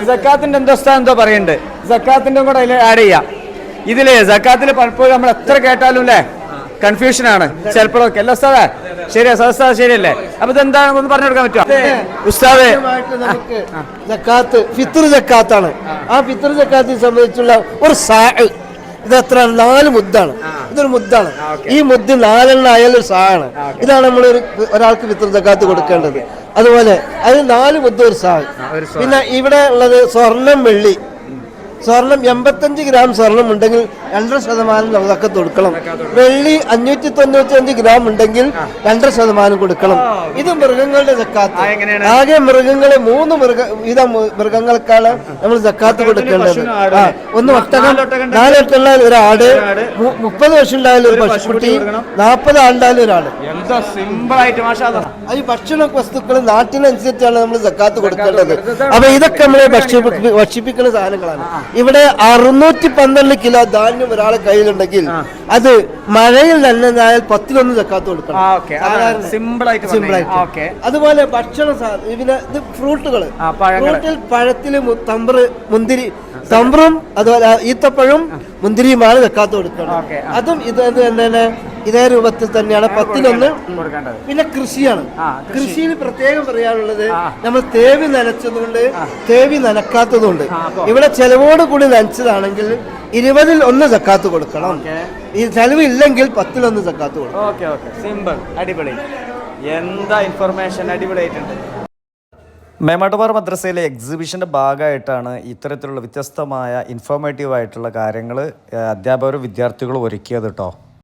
സക്കാത്തിന്റെ എന്തോ പറയുന്നുണ്ട്. സക്കാത്തിന്റെ കൂടെ അതിൽ ആഡ് ചെയ്യാം. ഇതില് സക്കാത്തിൽ പലപ്പോഴും നമ്മൾ എത്ര കേട്ടാലും അല്ലേ കൺഫ്യൂഷനാണ് ചിലപ്പോഴൊക്കെ. അല്ല ഉസ്താദേ, ശരിയാ സദസ്താ ശരിയല്ലേ? അപ്പൊ ഇതെന്താണ് ഒന്ന് പറഞ്ഞു കൊടുക്കാൻ പറ്റുമോ ഉസ്താദേ? നമുക്ക് സക്കാത്ത് ഫിത്ർ സക്കാത്താണ്. ആ ഫിത്ർ സക്കാത്തിനെ സംബന്ധിച്ചുള്ള ഒരു ഇത് എത്ര 4 മുദ്ദാണ്. ഇതൊരു മുദ്ദാണ്. ഈ മുദ്ദ് 4 ആയാലും സാണ്. ഇതാണ് നമ്മൾ ഒരാൾക്ക് ഫിത്ർ സക്കാത്ത് കൊടുക്കേണ്ടത്. അതുപോലെ അതിന് 4 മുദ്ദ ഒരു സാ. പിന്നെ ഇവിടെ ഉള്ളത് സ്വർണം വെള്ളി. സ്വർണം 85 ഗ്രാം സ്വർണം ഉണ്ടെങ്കിൽ 2% സക്കാത്ത് കൊടുക്കണം. വെള്ളി 595 ഗ്രാം ഉണ്ടെങ്കിൽ 2% കൊടുക്കണം. ഇത് മൃഗങ്ങളുടെ സക്കാത്ത്. ആകെ മൃഗങ്ങളെ 3 മൃഗങ്ങൾക്കാണ് നമ്മൾ സക്കാത്ത് കൊടുക്കേണ്ടത്. ഒന്ന് ഒട്ടകം, 4 ഒട്ടകം ഒരു ആട്, 30 വർഷം ഉണ്ടായാലും ഒരു പശുക്കുട്ടി, 40 ആണ്ടായാലും ഒരാട്. ഈ ഭക്ഷണ വസ്തുക്കൾ നാട്ടിനനുസരിച്ചാണ് നമ്മൾ സക്കാത്ത് കൊടുക്കേണ്ടത്. അപ്പൊ ഇതൊക്കെ നമ്മളെ ഭക്ഷിപ്പിക്കുന്ന സാധനങ്ങളാണ്. ഇവിടെ 612 കിലോ ധാന്യം ഒരാളെ കയ്യിലുണ്ടെങ്കിൽ അത് മഴയിൽ നനഞ്ഞാൽ 10-1 സക്കാത്ത് കൊടുക്കണം. അതുപോലെ ഭക്ഷണ ഇത് ഫ്രൂട്ടുകള്, ഫ്രൂട്ടിൽ പഴത്തില് മുന്തിരി, തമ്പറും അതുപോലെ ഈത്തപ്പഴം മുന്തിരിയുമാണ് സക്കാത്ത് കൊടുക്കണം. അതും ഇത് തന്നെ ഇതേ രൂപത്തിൽ തന്നെയാണ് 10-1. പിന്നെ കൃഷിയാണ്. കൃഷിയിൽ പ്രത്യേകം പറയാനുള്ളത് നമ്മൾ തേവി നനച്ചതുകൊണ്ട് തേവി നനക്കാത്തതുകൊണ്ട്. ഇവിടെ ചെലവോട് കൂടി നനച്ചതാണെങ്കിൽ 20-1 സക്കാത്ത് കൊടുക്കണം. ഈ ചെലവ് ഇല്ലെങ്കിൽ 10-1 സക്കാത്ത് കൊടുക്കണം. സിമ്പിൾ, അടിപൊളി. എന്താ ഇൻഫർമേഷൻ, അടിപൊളിയായിട്ടുണ്ട്. മേമാട്ടുപാറ മദ്രസയിലെ എക്സിബിഷൻ്റെ ഭാഗമായിട്ടാണ് ഇത്തരത്തിലുള്ള വ്യത്യസ്തമായ ഇൻഫോർമേറ്റീവ് ആയിട്ടുള്ള കാര്യങ്ങൾ അധ്യാപകരും വിദ്യാർത്ഥികളും ഒരുക്കിയത് കേട്ടോ.